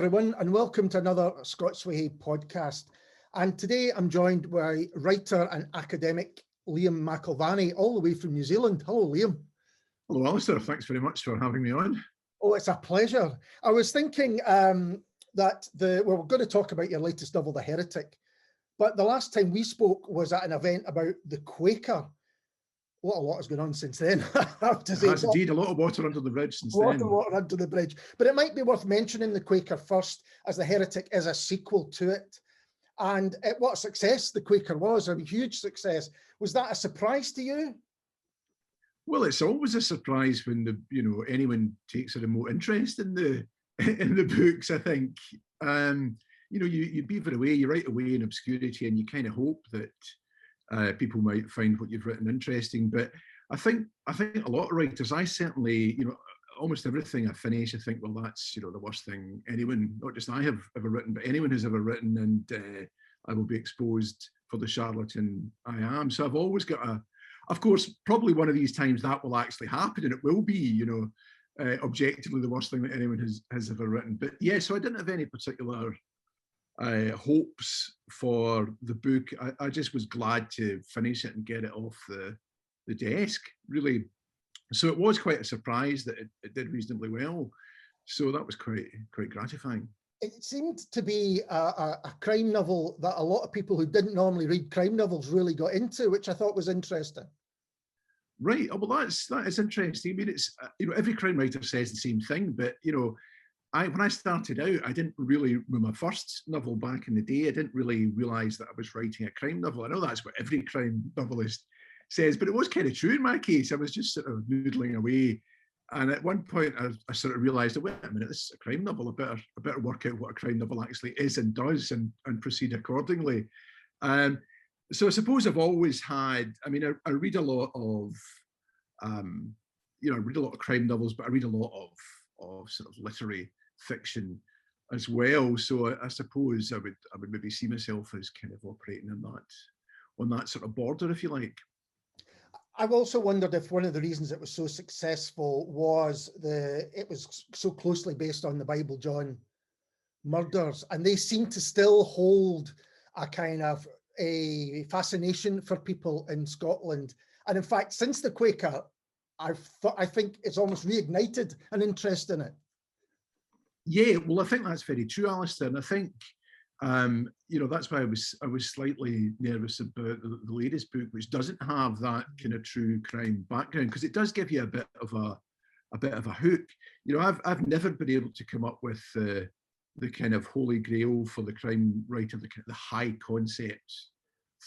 everyone, and welcome to another Scots Way podcast. And today I'm joined by writer and academic Liam McIlvanney, all the way from New Zealand. Hello, Liam. Hello, Alistair. Thanks very much for having me on. Oh, it's a pleasure. I was thinking that we're going to talk about your latest novel, The Heretic, but the last time we spoke was at an event about the Quaker. What a lot has gone on since then. I have to say. That's indeed a lot of water under the bridge since then. A lot of water under the bridge. But it might be worth mentioning the Quaker first, as The Heretic is a sequel to it. And what a success the Quaker was, a huge success. Was that a surprise to you? Well, it's always a surprise when anyone takes a remote interest in the books, I think. You beaver away, you write away in obscurity, and you kind of hope that people might find what you've written interesting. But I think a lot of writers, I certainly, almost everything I finish, I think, well, that's, the worst thing anyone, not just I have ever written, but anyone who's ever written, and I will be exposed for the charlatan I am. So I've always got of course, probably one of these times that will actually happen, and it will be, objectively the worst thing that anyone has ever written. But yeah, so I didn't have any particular hopes for the book. I just was glad to finish it and get it off the desk, really. So it was quite a surprise that it did reasonably well. So that was quite gratifying. It seemed to be a crime novel that a lot of people who didn't normally read crime novels really got into, which I thought was interesting. Right. Oh, well, that is interesting. I mean, it's every crime writer says the same thing, but when I started out, I didn't really, with my first novel back in the day, I didn't really realise that I was writing a crime novel. I know that's what every crime novelist says, but it was kind of true in my case. I was just sort of noodling away. And at one point, I sort of realised, wait a minute, this is a crime novel. I better work out what a crime novel actually is and does, and proceed accordingly. So I suppose I've always had, I read a lot of, I read a lot of crime novels, but I read a lot of sort of literary fiction as well. So I suppose I would maybe see myself as kind of operating on that sort of border, if you like. I've also wondered if one of the reasons it was so successful was it was so closely based on the Bible John murders, and they seem to still hold a kind of a fascination for people in Scotland. And in fact, since the Quaker, I think it's almost reignited an interest in it. Yeah, well, I think that's very true, Alistair. And I think, that's why I was slightly nervous about the latest book, which doesn't have that kind of true crime background, because it does give you a bit of a hook. I've never been able to come up with the kind of holy grail for the crime writer, the high concept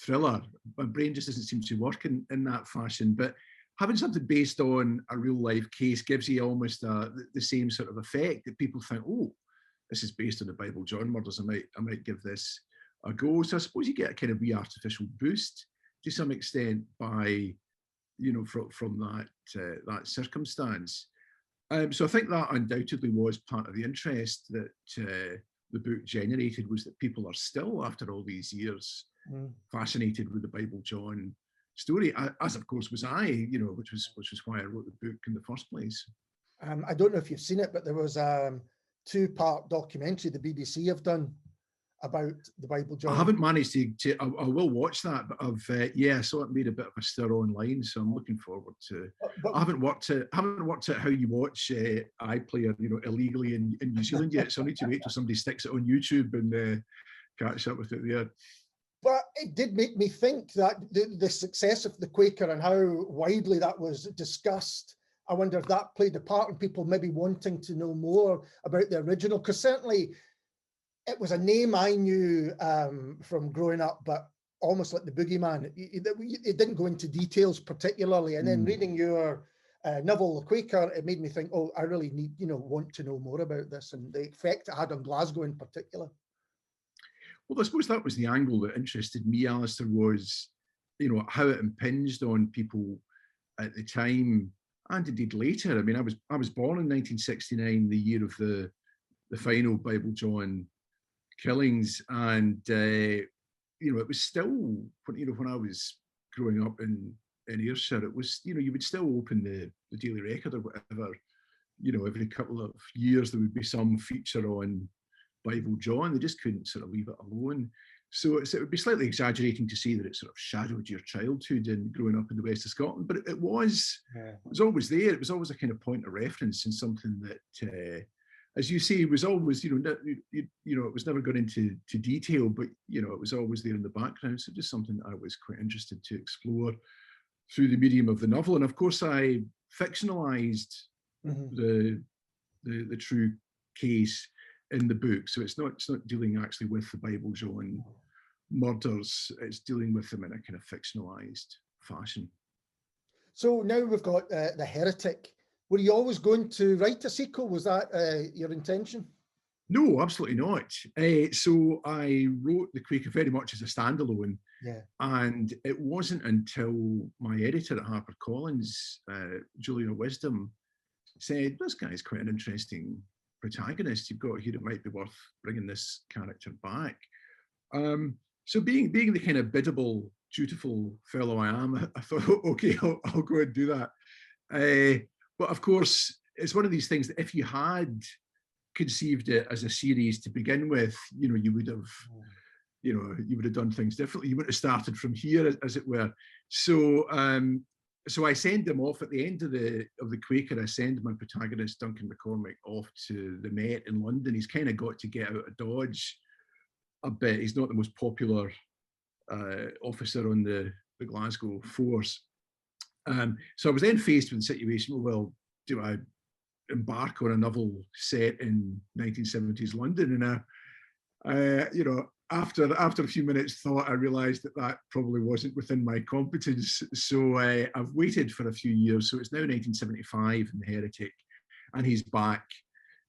thriller. My brain just doesn't seem to work in that fashion. But having something based on a real life case gives you almost the same sort of effect, that people think, oh, this is based on the Bible John murders. I might give this a go. So I suppose you get a kind of wee artificial boost to some extent by, from that circumstance. So I think that undoubtedly was part of the interest that the book generated, was that people are still, after all these years, fascinated with the Bible John story, as of course was I, which was why I wrote the book in the first place. I don't know if you've seen it, but there was a 2-part documentary the BBC have done about the Bible John. I haven't managed to I will watch that, but I saw it made a bit of a stir online, so I'm looking forward to. I haven't worked out how you watch iPlayer, illegally in New Zealand yet, so I need to wait till somebody sticks it on YouTube and catch up with it there. But it did make me think that the success of the Quaker and how widely that was discussed, I wonder if that played a part in people maybe wanting to know more about the original, because certainly it was a name I knew from growing up, but almost like the boogeyman. It didn't go into details particularly. And then reading your novel, The Quaker, it made me think, oh, I really want to know more about this and the effect it had on Glasgow in particular. Well, I suppose that was the angle that interested me, Alistair, was, how it impinged on people at the time and indeed later. I was born in 1969, the year of the final Bible John killings, and it was still, when I was growing up in Ayrshire, it was, you would still open the Daily Record or whatever, every couple of years there would be some feature on Bible John. They just couldn't sort of leave it alone. So it would be slightly exaggerating to say that it sort of shadowed your childhood and growing up in the west of Scotland, but it was always there. It was always a kind of point of reference and something that, as you say, was always, it was never gone into detail, but it was always there in the background. So just something that I was quite interested to explore through the medium of the novel. And of course, I fictionalized the true case in the book. So it's not dealing actually with the Bible John murders. It's dealing with them in a kind of fictionalized fashion. So now we've got the Heretic. Were you always going to write a sequel? Was that your intention? No, absolutely not. So I wrote the Quaker very much as a standalone. Yeah. And it wasn't until my editor at HarperCollins, Julia Wisdom, said, this guy's quite an interesting protagonist you've got here. It might be worth bringing this character back. So being the kind of biddable, dutiful fellow I am, I thought, okay, I'll go and do that. But of course, it's one of these things that if you had conceived it as a series to begin with, you would have done things differently. You would have started from here, as it were. So I send them off at the end of the Quaker. I send my protagonist Duncan McCormick off to the Met in London. He's kind of got to get out of Dodge a bit. He's not the most popular officer on the Glasgow force. So I was then faced with the situation, well, do I embark on a novel set in 1970s London? And after a few minutes thought, I realized that probably wasn't within my competence. So I've waited for a few years. So it's now 1975 in Heretic, and he's back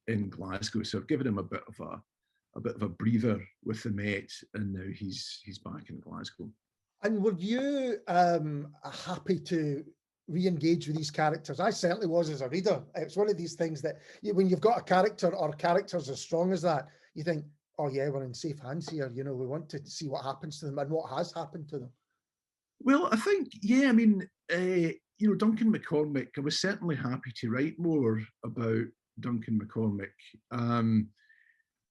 in Glasgow. So I've given him a bit of a breather with the Met, and now he's back in Glasgow. And were you happy to re-engage with these characters? I certainly was as a reader. It's one of these things that when you've got a character or characters as strong as that, you think, oh yeah, we're in safe hands here. We want to see what happens to them and what has happened to them. Well, I think, yeah, I mean, Duncan McCormick, I was certainly happy to write more about Duncan McCormick.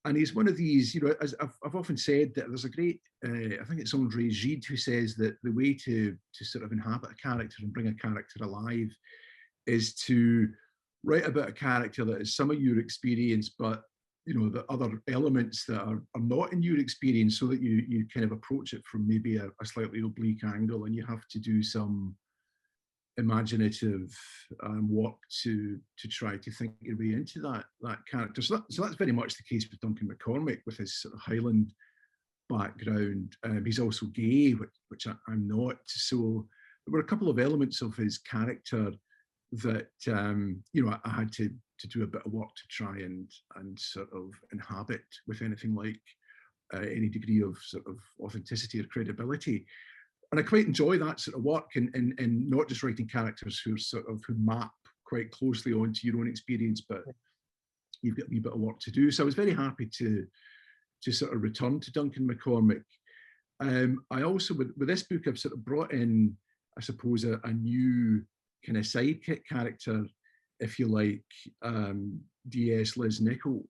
And he's one of these, as I've often said, that there's a great, I think it's Andre Gide who says that the way to sort of inhabit a character and bring a character alive is to write about a character that is some of your experience, but the other elements that are not in your experience, so that you kind of approach it from maybe a slightly oblique angle, and you have to do some imaginative work to try to think your way into that character. So that's very much the case with Duncan McCormick, with his sort of Highland background. He's also gay, which I'm not. So there were a couple of elements of his character that I had to do a bit of work to try and sort of inhabit with anything like any degree of sort of authenticity or credibility. And I quite enjoy that sort of work, and not just writing characters who map quite closely onto your own experience, but you've got a wee bit of work to do. So I was very happy to sort of return to Duncan McCormick. I also, with this book, I've sort of brought in, I suppose, a new kind of sidekick character, if you like, D.S. Liz Nichol.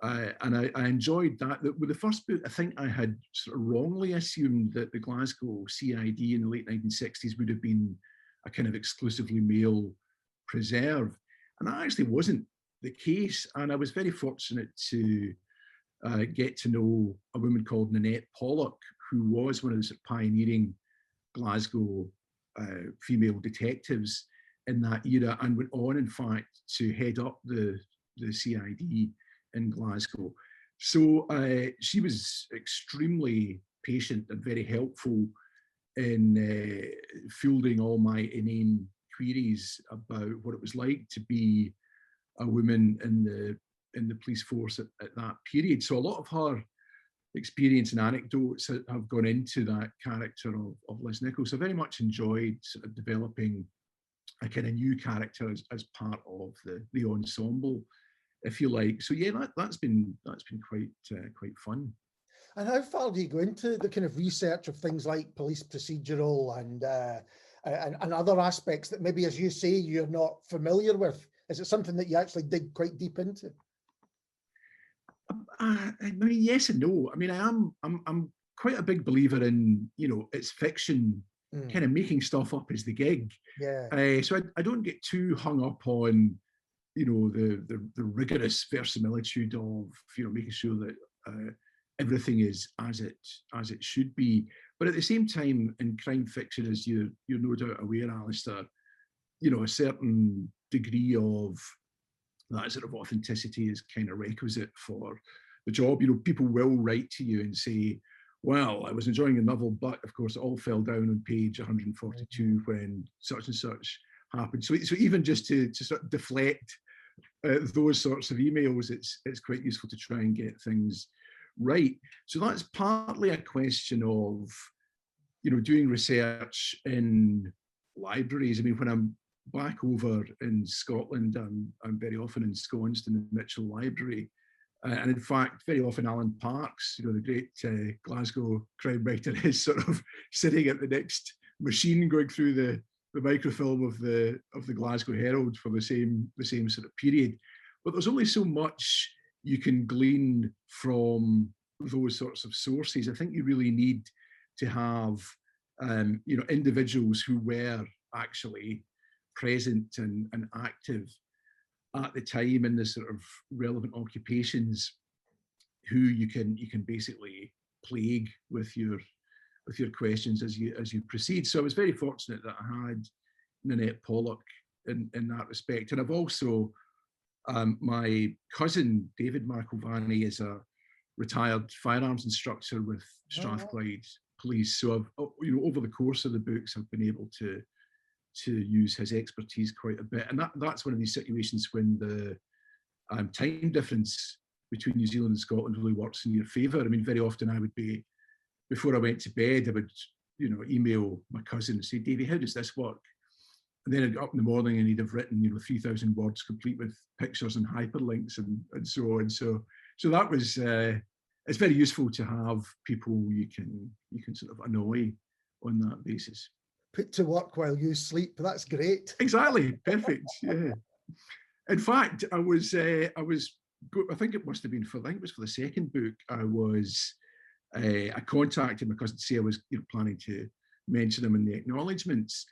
And I enjoyed that. With the first book, I think I had sort of wrongly assumed that the Glasgow CID in the late 1960s would have been a kind of exclusively male preserve. And that actually wasn't the case. And I was very fortunate to get to know a woman called Nanette Pollock, who was one of the sort of pioneering Glasgow female detectives in that era, and went on, in fact, to head up the CID in Glasgow. So she was extremely patient and very helpful in fielding all my inane queries about what it was like to be a woman in the police force at that period. So a lot of her experience and anecdotes have gone into that character of Liz Nichol. So I very much enjoyed sort of developing a kind of new character as part of the ensemble, if you like. So yeah, that's been quite fun. And how far do you go into the kind of research of things like police procedural and other aspects that maybe, as you say, you're not familiar with? Is it something that you actually dig quite deep into? I mean, yes and no. I mean, I'm quite a big believer in, you know, it's fiction, kind of making stuff up as the gig. Yeah. So I don't get too hung up on, you know, the rigorous verisimilitude of, you know, making sure that everything is as it should be. But at the same time, in crime fiction, as you're no doubt aware, Alistair, you know, a certain degree of that sort of authenticity is kind of requisite for the job. You know, people will write to you and say, well, I was enjoying a novel, but of course it all fell down on page 142 when such and such happened. So even just to sort of deflect those sorts of emails, it's quite useful to try and get things right. So that's partly a question of, you know, doing research in libraries. I mean, when I'm back over in Scotland, I'm very often ensconced in the Mitchell Library. And in fact, very often Alan Parks, you know, the great Glasgow crime writer, is sort of sitting at the next machine going through the microfilm of the Glasgow Herald for the same sort of period. But there's only so much you can glean from those sorts of sources. I think you really need to have you know, individuals who were actually present and active at the time in the sort of relevant occupations, who you can basically plague with your questions as you proceed. So I was very fortunate that I had Nanette Pollock in that respect. And I've also my cousin David McIlvanney is a retired firearms instructor with Strathclyde Police. So I've, you know, over the course of the books, I've been able to use his expertise quite a bit. And that's one of these situations when the time difference between New Zealand and Scotland really works in your favour. I mean, very often I would be, before I went to bed, I would, you know, email my cousin and say, Davey, how does this work? And then I'd get up in the morning and he'd have written, you know, 3,000 words complete with pictures and hyperlinks and so on. So that was, it's very useful to have people you can sort of annoy on that basis. Put to work while you sleep. That's great. Exactly. Perfect. Yeah. In fact, I think it must have been I think it was for the second book. I contacted my cousin to say I was, you know, planning to mention him in the acknowledgements,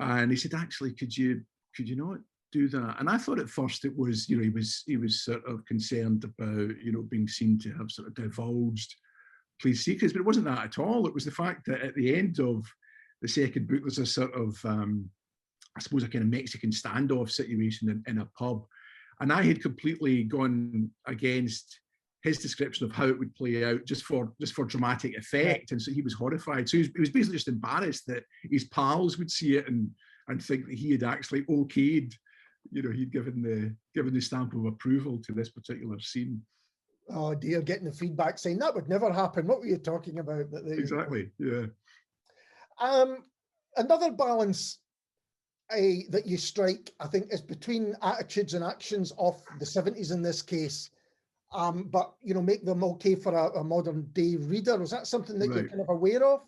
and he said, actually, could you not do that? And I thought at first it was, you know, he was sort of concerned about, you know, being seen to have sort of divulged police secrets, but it wasn't that at all. It was the fact that at the end of the second book, there's a sort of, I suppose, a kind of Mexican standoff situation in a pub. And I had completely gone against his description of how it would play out just for dramatic effect. And so he was horrified. So he was basically just embarrassed that his pals would see it and think that he had actually okayed, you know, he'd given the stamp of approval to this particular scene. Oh dear, getting the feedback saying that would never happen. What were you talking about? Exactly, yeah. Another balance that you strike, I think, is between attitudes and actions of the 70s in this case, but, you know, make them okay for a modern day reader. Was that something that you're kind of aware of?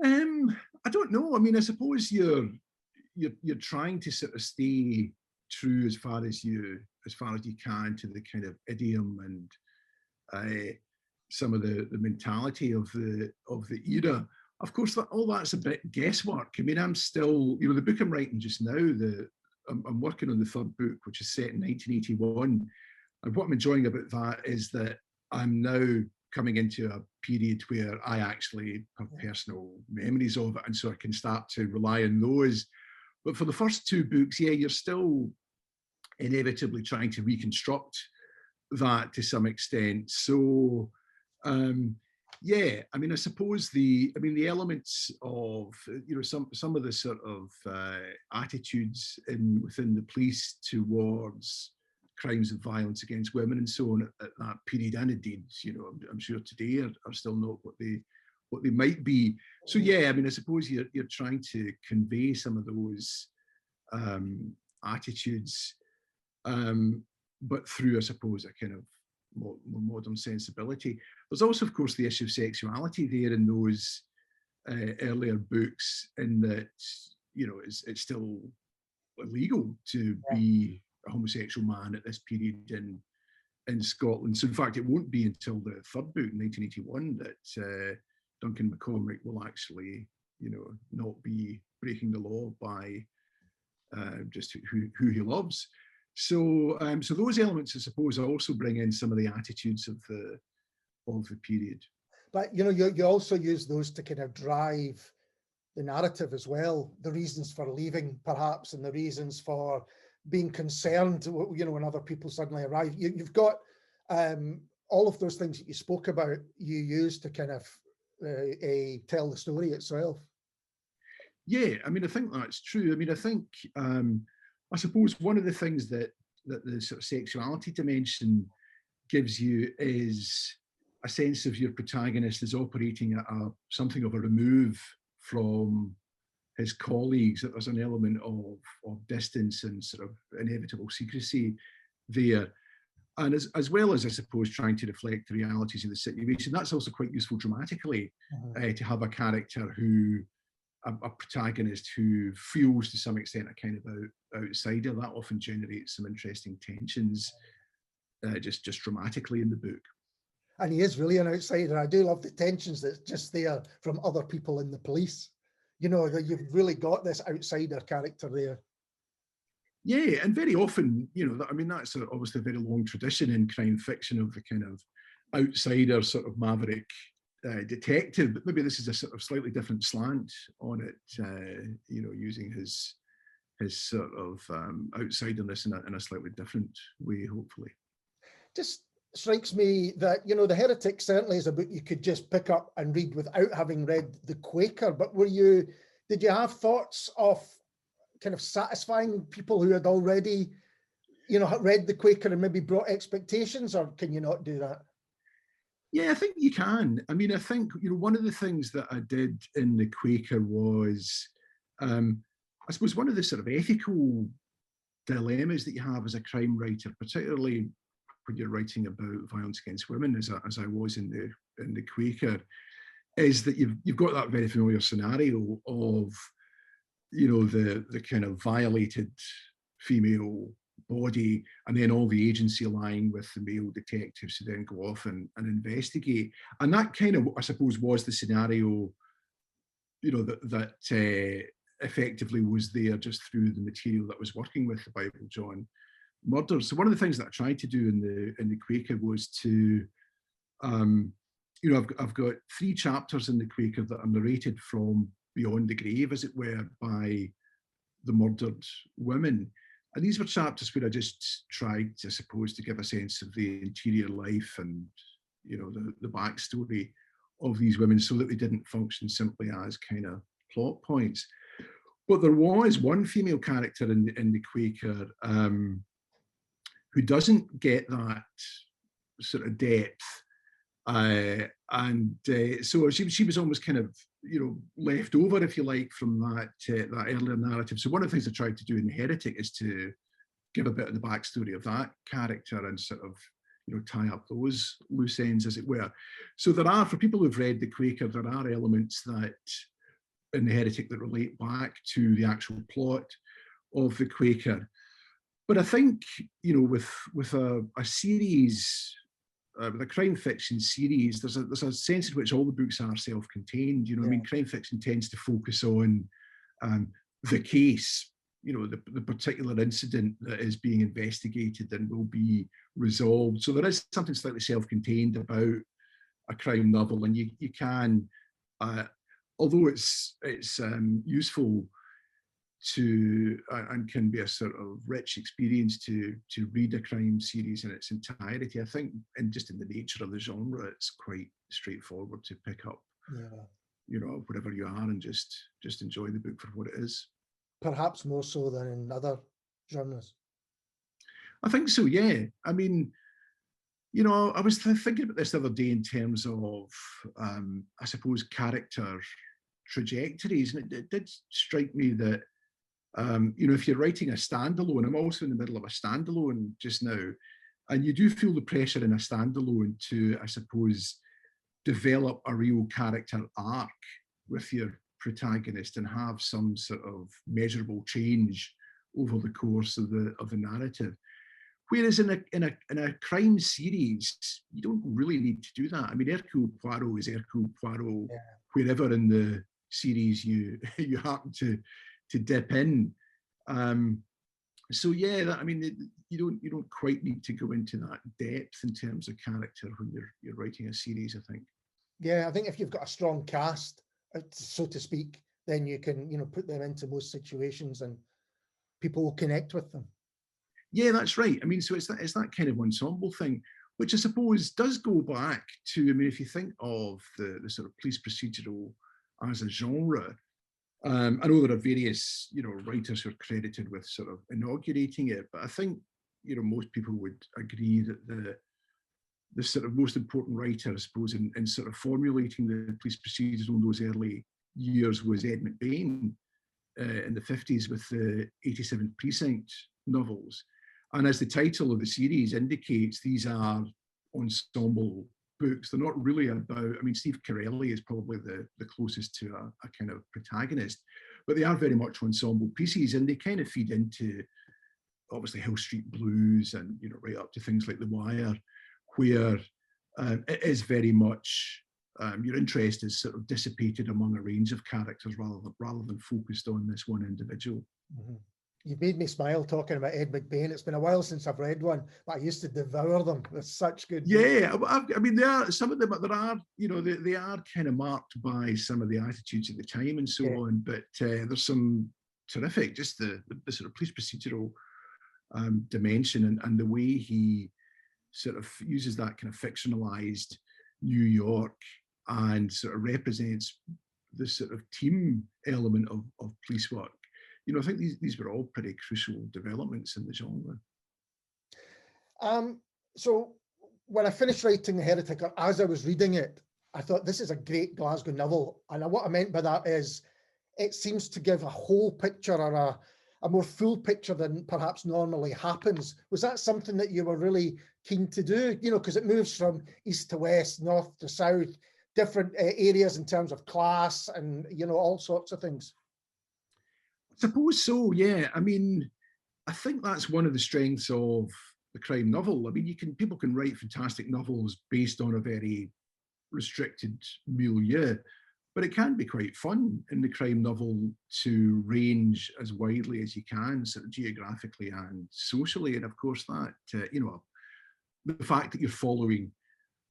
I don't know. I mean, I suppose you're trying to sort of stay true as far as you can to the kind of idiom and some of the mentality of the era. Of course, all that's a bit guesswork. I mean, I'm still, you know, the book I'm writing just now, I'm working on the third book, which is set in 1981. And what I'm enjoying about that is that I'm now coming into a period where I actually have personal memories of it. And so I can start to rely on those. But for the first two books, yeah, you're still inevitably trying to reconstruct that to some extent. So, yeah, I mean, I suppose the elements of, you know, some of the sort of attitudes within the police towards crimes of violence against women and so on at that period, and indeed, you know, I'm sure today are still not what they might be. So yeah, I mean, I suppose you're trying to convey some of those attitudes, but through, I suppose, a kind of more modern sensibility. There's also, of course, the issue of sexuality there in those earlier books, in that, you know, it's still illegal to be a homosexual man at this period in in Scotland. So in fact, it won't be until the third book in 1981 that Duncan McCormick will actually, not be breaking the law by just who he loves. So so those elements, I suppose, also bring in some of the attitudes of the period. But you also use those to kind of drive the narrative as well, the reasons for leaving perhaps, and the reasons for being concerned, when other people suddenly arrive. You've got all of those things that you spoke about, you use to kind of tell the story itself. Yeah, I mean, I think that's true. I mean, I think, I suppose one of the things that the sort of sexuality dimension gives you is a sense of your protagonist is operating at something of a remove from his colleagues, that there's an element of distance and sort of inevitable secrecy there. And as well as, I suppose, trying to reflect the realities of the situation, that's also quite useful dramatically, to have a character a protagonist who feels to some extent a kind of outsider. That often generates some interesting tensions, just dramatically in the book. And he is really an outsider. I do love the tensions that's just there from other people in the police. That you've really got this outsider character there. Yeah, and very often, I mean, that's obviously a very long tradition in crime fiction of the kind of outsider sort of maverick detective, but maybe this is a sort of slightly different slant on it, using his sort of outsiderness in a slightly different way, hopefully. Just strikes me that, The Heretic certainly is a book you could just pick up and read without having read the Quaker, but did you have thoughts of kind of satisfying people who had already, read the Quaker and maybe brought expectations, or can you not do that? Yeah, I think you can. I mean, I think, one of the things that I did in the Quaker was, I suppose, one of the sort of ethical dilemmas that you have as a crime writer, particularly when you're writing about violence against women, as I was in the Quaker, is that you've got that very familiar scenario of, the kind of violated female body, and then all the agency lying with the male detectives who then go off and investigate. And that kind of, I suppose, was the scenario, that effectively was there just through the material that was working with the Bible John murder. So one of the things that I tried to do in the Quaker was to, I've got 3 chapters in the Quaker that are narrated from beyond the grave, as it were, by the murdered women. And these were chapters where I just tried, I suppose, to give a sense of the interior life and, the backstory of these women, so that they didn't function simply as kind of plot points. But there was one female character in the Quaker who doesn't get that sort of depth. So she was almost kind of, left over, if you like, from that earlier narrative. So one of the things I tried to do in Heretic is to give a bit of the backstory of that character and sort of, tie up those loose ends, as it were. So there are, for people who've read the Quaker, there are elements that in the Heretic that relate back to the actual plot of the Quaker. But I think, with a series, with a crime fiction series, there's a sense in which all the books are self-contained. I mean, crime fiction tends to focus on the case, the particular incident that is being investigated and will be resolved. So there is something slightly self-contained about a crime novel, and you can, although it's useful to and can be a sort of rich experience to read a crime series in its entirety, I think, and just in the nature of the genre, it's quite straightforward to pick up, wherever you are, and just enjoy the book for what it is. Perhaps more so than in other genres. I think so, yeah. I mean, I was thinking about this the other day in terms of, I suppose, character trajectories, and it did strike me that, if you're writing a standalone, I'm also in the middle of a standalone just now, and you do feel the pressure in a standalone to, I suppose, develop a real character arc with your protagonist and have some sort of measurable change over the course of the narrative. Whereas in a crime series, you don't really need to do that. I mean, Hercule Poirot is Hercule Poirot wherever in the series you you happen to dip in. So yeah, that, I mean, you don't quite need to go into that depth in terms of character when you're writing a series, I think. Yeah, I think if you've got a strong cast, so to speak, then you can, you know, put them into most situations and people will connect with them. Yeah, that's right. I mean, so it's that kind of ensemble thing, which I suppose does go back to, I mean, if you think of the sort of police procedural as a genre, I know there are various, you know, writers who are credited with sort of inaugurating it, but I think, you know, most people would agree that the sort of most important writer, I suppose, in sort of formulating the police procedural in those early years was Ed McBain in the 50s with the 87th Precinct novels. And as the title of the series indicates, these are ensemble books. They're not really about, I mean, Steve Carelli is probably the closest to a kind of protagonist, but they are very much ensemble pieces, and they kind of feed into obviously Hill Street Blues and, you know, right up to things like The Wire, where it is very much, your interest is sort of dissipated among a range of characters rather than focused on this one individual. Mm-hmm. You've made me smile talking about Ed McBain. It's been a while since I've read one, but I used to devour them. They're such good books. Yeah, I mean, there are some of them, but there are, you know, they are kind of marked by some of the attitudes at the time and so on. But there's some terrific, just the sort of police procedural dimension and the way he sort of uses that kind of fictionalized New York and sort of represents the sort of team element of police work. You know, I think these were all pretty crucial developments in the genre. So when I finished writing The Heretic, as I was reading it, I thought this is a great Glasgow novel. And what I meant by that is it seems to give a whole picture or a more full picture than perhaps normally happens. Was that something that you were really keen to do? You know, because it moves from east to west, north to south, different areas in terms of class and, you know, all sorts of things. I suppose so, yeah. I mean, I think that's one of the strengths of the crime novel. I mean, people can write fantastic novels based on a very restricted milieu, but it can be quite fun in the crime novel to range as widely as you can, sort of geographically and socially. And of course, that you know, the fact that you're following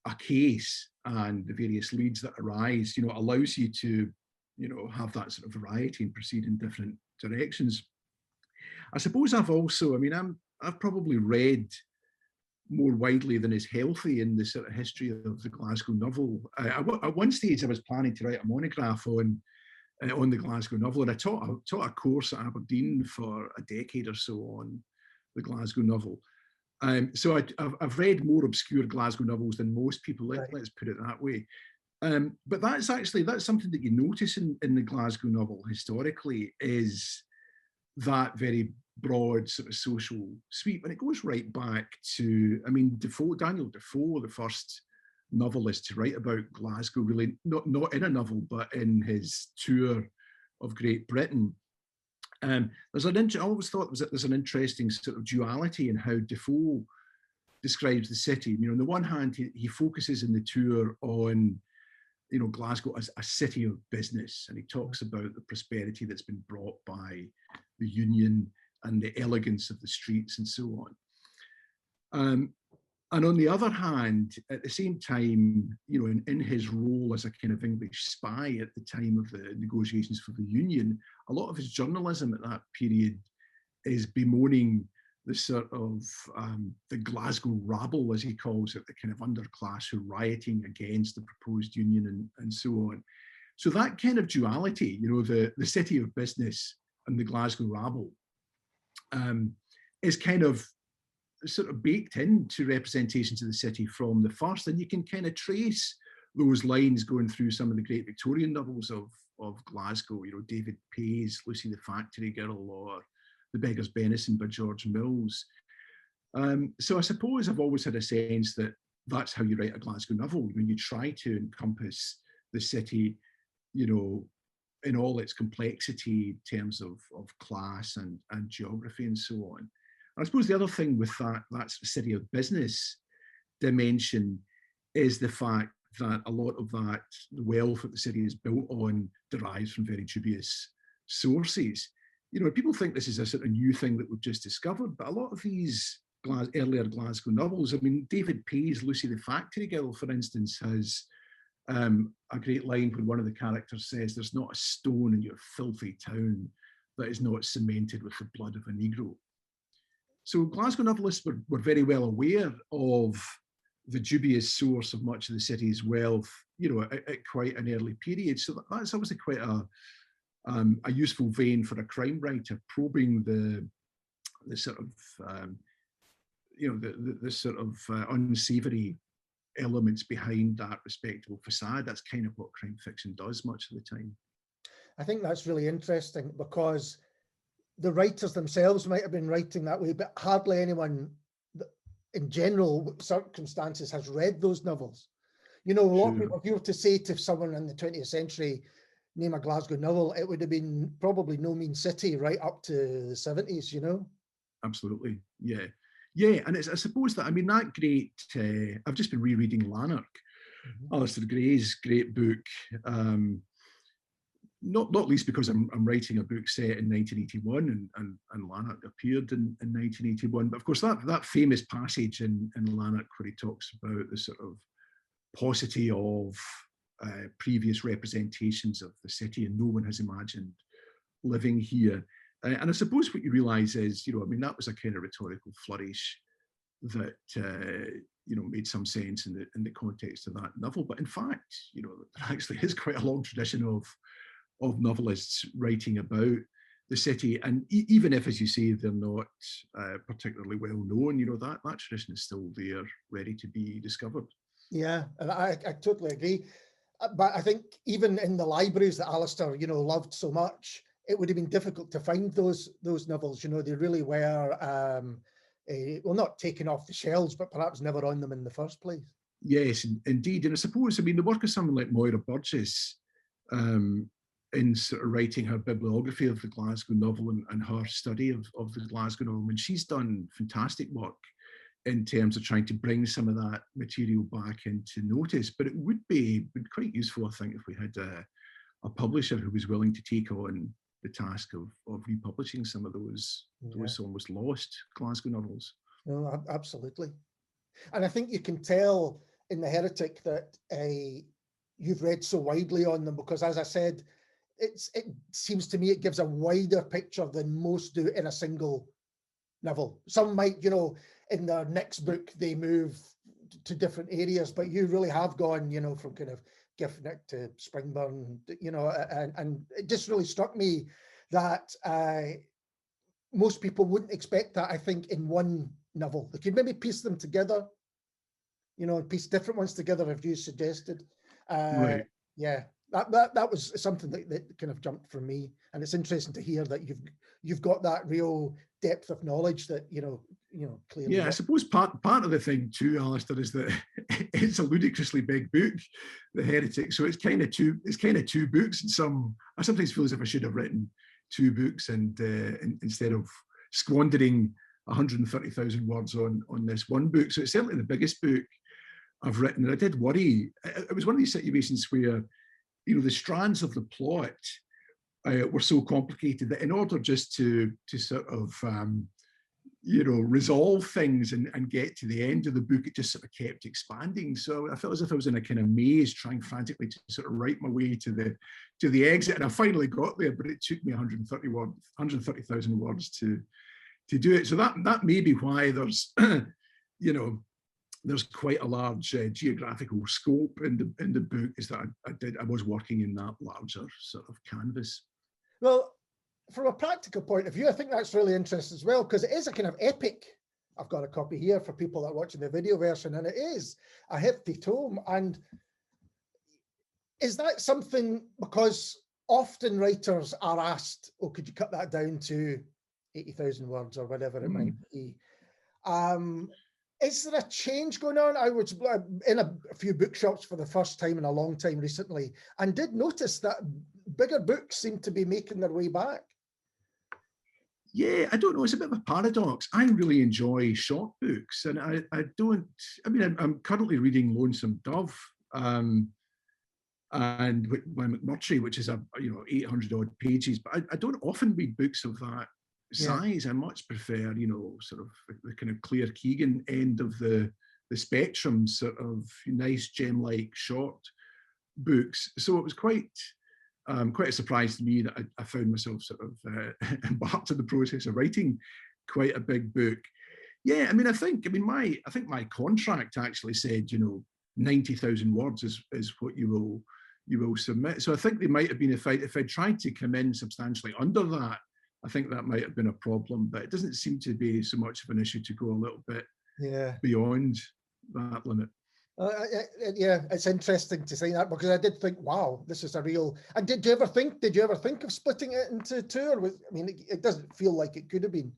a case and the various leads that arise, you know, allows you to, you know, have that sort of variety and proceed in different directions. I suppose I've also, I mean, I've probably read more widely than is healthy in the sort of history of the Glasgow novel. At one stage, I was planning to write a monograph on the Glasgow novel, and I taught a course at Aberdeen for a decade or so on the Glasgow novel. So I've read more obscure Glasgow novels than most people. Let's put it that way. But that's something that you notice in the Glasgow novel historically, is that very broad sort of social sweep, and it goes right back to, I mean, Daniel Defoe, the first novelist to write about Glasgow, really not in a novel, but in his tour of Great Britain. I always thought there's an interesting sort of duality in how Defoe describes the city. You know, on the one hand, he focuses in the tour on, you know, Glasgow as a city of business, and he talks about the prosperity that's been brought by the union and the elegance of the streets and so on. And on the other hand, at the same time, you know, in his role as a kind of English spy at the time of the negotiations for the union, a lot of his journalism at that period is bemoaning the sort of the Glasgow rabble, as he calls it, the kind of underclass who are rioting against the proposed union and so on. So that kind of duality, you know, the city of business and the Glasgow rabble, is kind of sort of baked into representations of the city from the first, and you can kind of trace those lines going through some of the great Victorian novels of Glasgow, you know, David Pay's Lucy the Factory Girl or The Beggar's Benison by George Mills. So I suppose I've always had a sense that that's how you write a Glasgow novel, when you try to encompass the city, you know, in all its complexity in terms of class and geography and so on. I suppose the other thing with that city of business dimension is the fact that a lot of that wealth that the city is built on derives from very dubious sources. You know, people think this is a sort of new thing that we've just discovered, but a lot of these earlier Glasgow novels, I mean, David Pay's Lucy the Factory Girl, for instance, has a great line where one of the characters says, "There's not a stone in your filthy town that is not cemented with the blood of a Negro." So Glasgow novelists were very well aware of the dubious source of much of the city's wealth, you know, at quite an early period. So that's obviously quite a useful vein for a crime writer, probing the sort of you know, the sort of unsavory elements behind that respectable facade. That's kind of what crime fiction does much of the time. I think that's really interesting because the writers themselves might have been writing that way, but hardly anyone in general circumstances has read those novels. You know, a lot of people, if you were to say to someone in the 20th century, name a Glasgow novel, it would have been probably No Mean City right up to the 70s, you know? Absolutely, yeah. Yeah, and it's, I suppose that, I mean, that great, I've just been rereading Lanark, Alistair Gray's great book, not least because I'm writing a book set in 1981 and Lanark appeared in 1981. But of course, that famous passage in Lanark where he talks about the sort of paucity of previous representations of the city, and no one has imagined living here. And I suppose what you realise is, you know, I mean, that was a kind of rhetorical flourish that, you know, made some sense in the context of that novel. But in fact, you know, there actually is quite a long tradition of novelists writing about the city. And even if, as you say, they're not particularly well known, you know, that tradition is still there, ready to be discovered. Yeah, and I totally agree. But I think even in the libraries that Alistair, you know, loved so much, it would have been difficult to find those novels. You know, they really were, well, not taken off the shelves, but perhaps never on them in the first place. Yes, indeed. And I suppose, I mean, the work of someone like Moira Burgess in sort of writing her bibliography of the Glasgow novel and her study of the Glasgow novel, I mean, she's done fantastic work in terms of trying to bring some of that material back into notice. But it would be quite useful, I think, if we had a publisher who was willing to take on the task of republishing some of those almost lost Glasgow novels. No, absolutely. And I think you can tell in The Heretic that you've read so widely on them, because as I said, it seems to me it gives a wider picture than most do in a single novel. Some might, you know, in their next book, they move to different areas, but you really have gone, you know, from kind of Giffnock to Springburn, you know, and it just really struck me that most people wouldn't expect that, I think, in one novel. They could maybe piece them together, you know, piece different ones together, if you suggested. Right. Yeah, that was something that kind of jumped from me, and it's interesting to hear that you've got that real depth of knowledge that you know clearly. Yeah, I suppose part of the thing too, Alistair, is that it's a ludicrously big book, The Heretic. So it's kind of two books. And I sometimes feel as if I should have written two books, and instead of squandering 130,000 words on this one book. So it's certainly the biggest book I've written. And I did worry. It was one of these situations where, you know, the strands of the plot were so complicated that in order just to sort of you know, resolve things and get to the end of the book, it just sort of kept expanding. So I felt as if I was in a kind of maze, trying frantically to sort of write my way to the exit, and I finally got there. But it took me 130,000 words to do it. So that may be why there's you know, there's quite a large geographical scope in the book, is that I was working in that larger sort of canvas. Well, from a practical point of view, I think that's really interesting as well, because it is a kind of epic. I've got a copy here for people that are watching the video version, and it is a hefty tome. And is that something, because often writers are asked, oh, could you cut that down to 80,000 words or whatever it might be? Is there a change going on? I was in a few bookshops for the first time in a long time recently, and did notice that bigger books seem to be making their way back. Yeah, I don't know. It's a bit of a paradox. I really enjoy short books, and I don't. I mean, I'm currently reading Lonesome Dove, and by McMurtry, which is 800 odd pages. But I don't often read books of that size. I much prefer, sort of the kind of Claire Keegan end of the spectrum, sort of nice gem-like short books. So it was quite a surprise to me that I found myself sort of embarked in the process of writing quite a big book. Yeah, I mean, I think my contract actually said, 90,000 words is what you will submit. So I think they might have been, if I tried to come in substantially under that, I think that might have been a problem. But it doesn't seem to be so much of an issue to go a little bit beyond that limit. Yeah, it's interesting to say that, because I did think, wow, this is a real. And did you ever think of splitting it into two? Or it doesn't feel like it could have been.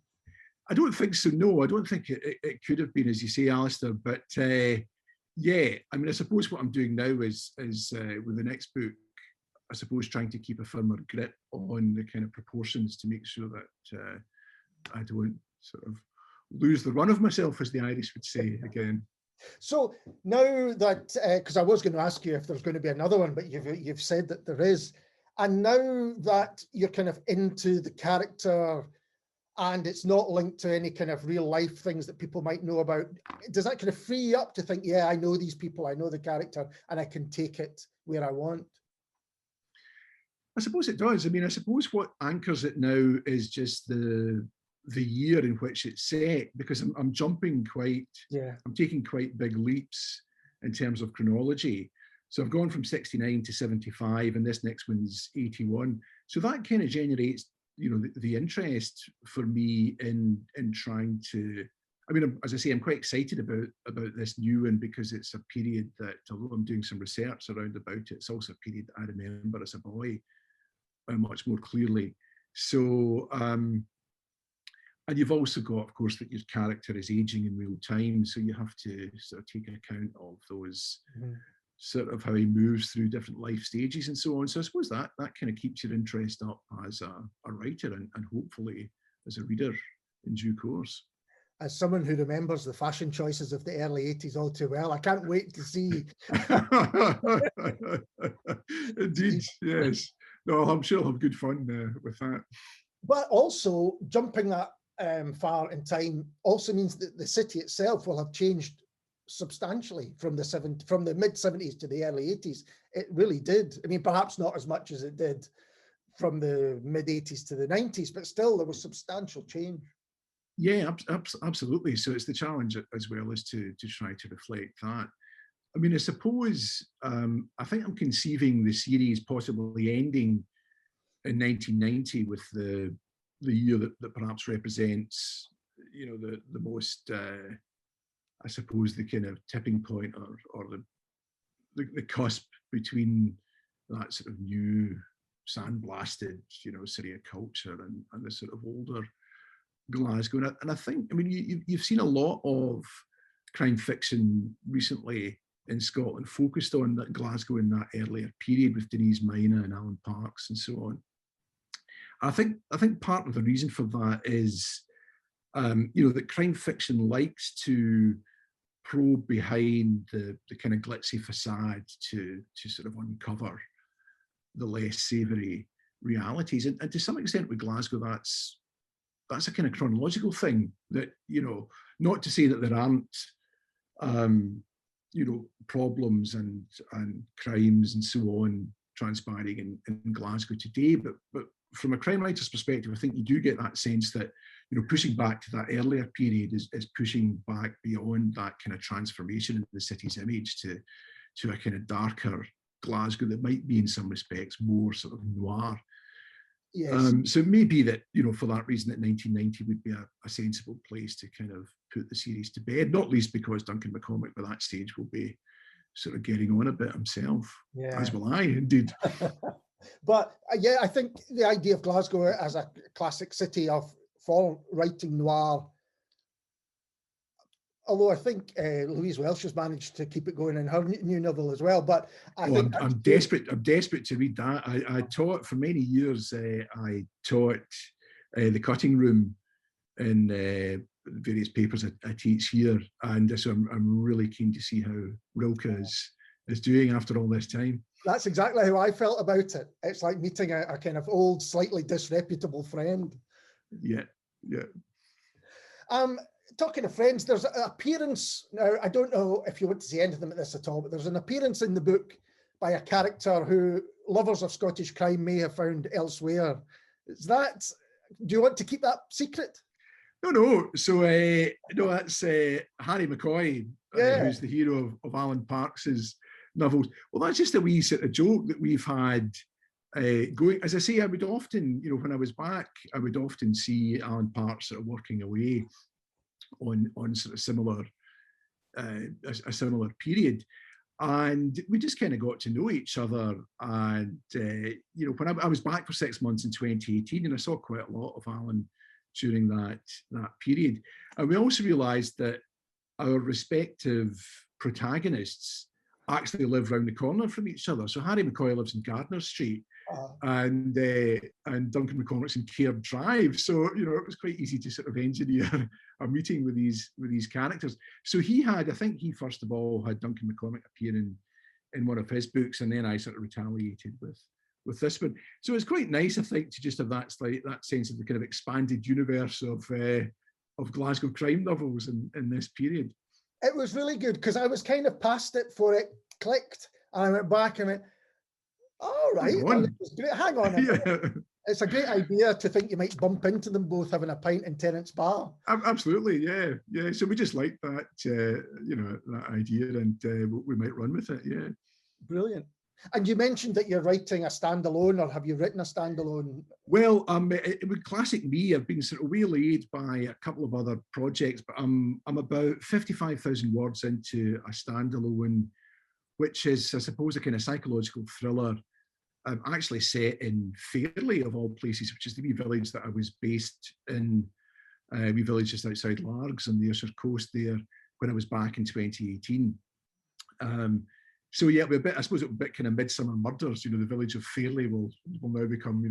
I don't think so. No, I don't think it could have been, as you say, Alistair. But yeah, I mean, I suppose what I'm doing now is with the next book, I suppose trying to keep a firmer grip on the kind of proportions to make sure that I don't sort of lose the run of myself, as the Irish would say again. So now that, because I was going to ask you if there's going to be another one, but you've said that there is, and now that you're kind of into the character and it's not linked to any kind of real life things that people might know about, does that kind of free you up to think, yeah, I know these people, I know the character, and I can take it where I want? I suppose it does. I mean, I suppose what anchors it now is just the year in which it's set, because I'm jumping I'm taking quite big leaps in terms of chronology. So I've gone from 69 to 75, and this next one's 81. So that kind of generates, the interest for me in trying to. I mean, as I say, I'm quite excited about this new one, because it's a period that, although I'm doing some research around about it, it's also a period that I remember as a boy much more clearly. So. And you've also got, of course, that your character is aging in real time. So you have to sort of take account of those sort of how he moves through different life stages and so on. So I suppose that kind of keeps your interest up as a writer and hopefully as a reader in due course. As someone who remembers the fashion choices of the early 80s all too well, I can't wait to see. Indeed, yes. No, I'm sure I'll have good fun with that. But also, jumping that far in time also means that the city itself will have changed substantially from the mid-70s to the early 80s. It really did. I mean, perhaps not as much as it did from the mid-80s to the 90s, but still there was substantial change. Yeah, absolutely. So it's the challenge as well as to try to reflect that. I mean, I suppose, I think I'm conceiving the series possibly ending in 1990 with the year that perhaps represents, the most, I suppose, the kind of tipping point or the cusp between that sort of new sandblasted, city of culture and the sort of older Glasgow. And I think, I mean, you've seen a lot of crime fiction recently in Scotland focused on that Glasgow in that earlier period with Denise Mina and Alan Parks and so on. I think part of the reason for that is, that crime fiction likes to probe behind the kind of glitzy facade to sort of uncover the less savoury realities. And to some extent with Glasgow, that's a kind of chronological thing that, not to say that there aren't, problems and crimes and so on transpiring in Glasgow today, but from a crime writer's perspective, I think you do get that sense that, pushing back to that earlier period is pushing back beyond that kind of transformation in the city's image to a kind of darker Glasgow that might be in some respects more sort of noir. Yes. So it may be that, for that reason, that 1990 would be a sensible place to kind of put the series to bed, not least because Duncan McCormick by that stage will be sort of getting on a bit himself, as will I, indeed. But yeah, I think the idea of Glasgow as a classic city for writing noir, although I think Louise Welsh has managed to keep it going in her new novel as well. But I'm desperate to read that. I taught for many years. I taught the cutting room in various papers I teach here, and so I'm really keen to see how Rilke is doing after all this time. That's exactly how I felt about it. It's like meeting a kind of old, slightly disreputable friend. Yeah. Talking of friends, there's an appearance, now I don't know if you want to say anything about this at all, but there's an appearance in the book by a character who lovers of Scottish crime may have found elsewhere. Do you want to keep that secret? No. So no, that's Harry McCoy, who's the hero of Alan Parks's novels. Well, that's just a wee sort of joke that we've had going. As I say, I would often, when I was back, I would often see Alan Parks sort of working away on sort of similar, a similar period. And we just kind of got to know each other. And, when I was back for 6 months in 2018, and I saw quite a lot of Alan during that period. And we also realized that our respective protagonists actually live around the corner from each other. So Harry McCoy lives in Gardner Street, and Duncan McCormick's in Caird Drive. So it was quite easy to sort of engineer a meeting with these characters. So I think he first of all had Duncan McCormick appear in one of his books, and then I sort of retaliated with this one. So it's quite nice, I think, to just have that sense of the kind of expanded universe of Glasgow crime novels in this period. It was really good because I was kind of past it before it clicked, and I went back and went, all right, hang on a minute. Yeah. It's a great idea to think you might bump into them both having a pint in Tennant's Bar. Absolutely, yeah. So we just liked that, that idea, and we might run with it, yeah. Brilliant. And you mentioned that you're writing a standalone, or have you written a standalone? Well, it would classic me. I've been sort of waylaid by a couple of other projects, but I'm about 55,000 words into a standalone, which is, I suppose, a kind of psychological thriller, actually set in Fairley, of all places, which is the wee village that I was based in, wee village just outside Largs on the Ayrshire coast there when I was back in 2018. So yeah, I suppose it was a bit kind of Midsummer Murders. The village of Fairley will now become,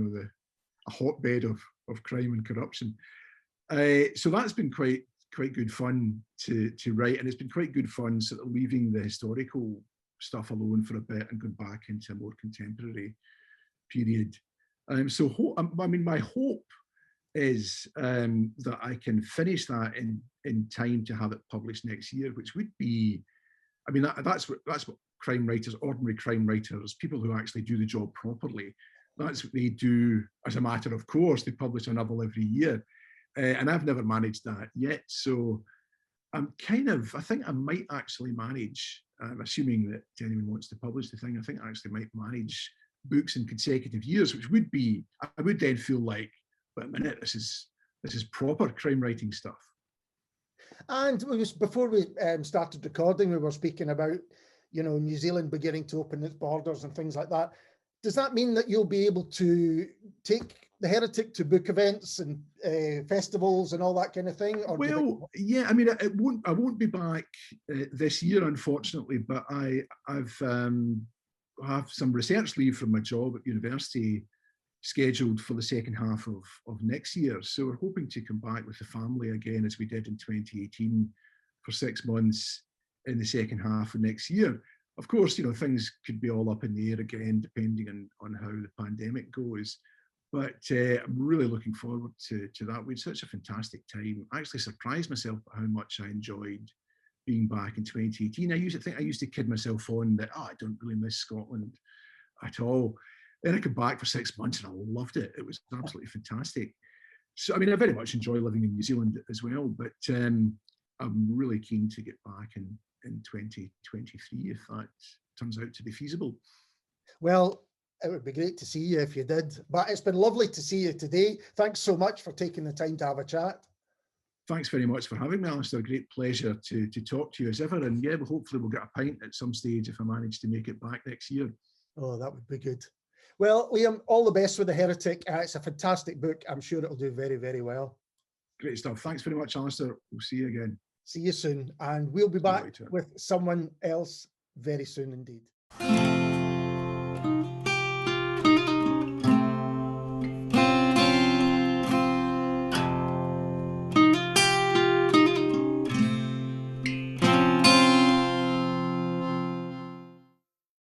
a hotbed of crime and corruption. So that's been quite good fun to write, and it's been quite good fun sort of leaving the historical stuff alone for a bit and going back into a more contemporary period. So my hope is that I can finish that in time to have it published next year, which would be, that's what crime writers, ordinary crime writers, people who actually do the job properly, that's what they do as a matter of course. They publish a novel every year, and I've never managed that yet. So I think I might actually manage, assuming that anyone wants to publish the thing, I think I actually might manage books in consecutive years, which would be, I would then feel like, wait a minute, this is proper crime writing stuff. And before we started recording, we were speaking about, New Zealand beginning to open its borders and things like that. Does that mean that you'll be able to take the Heretic to book events and festivals and all that kind of thing? Or yeah, I won't be back this year, unfortunately, but I have some research leave from my job at university scheduled for the second half of next year. So we're hoping to come back with the family again, as we did in 2018, for 6 months in the second half of next year. Of course, things could be all up in the air again, depending on how the pandemic goes. But I'm really looking forward to that. We had such a fantastic time. I actually surprised myself at how much I enjoyed being back in 2018. I used to kid myself on that, I don't really miss Scotland at all. Then I came back for 6 months and I loved it. It was absolutely fantastic. So, I very much enjoy living in New Zealand as well, but I'm really keen to get back in 2023 if that turns out to be feasible. Well, it would be great to see you if you did, but it's been lovely to see you today. Thanks so much for taking the time to have a chat. Thanks very much for having me, Alistair. A great pleasure to talk to you as ever. And yeah, hopefully we'll get a pint at some stage if I manage to make it back next year. Oh, that would be good. Well, Liam, all the best with The Heretic. It's a fantastic book. I'm sure it'll do very, very well. Great stuff. Thanks very much, Alistair. We'll see you again. See you soon. And we'll be back with someone else very soon indeed.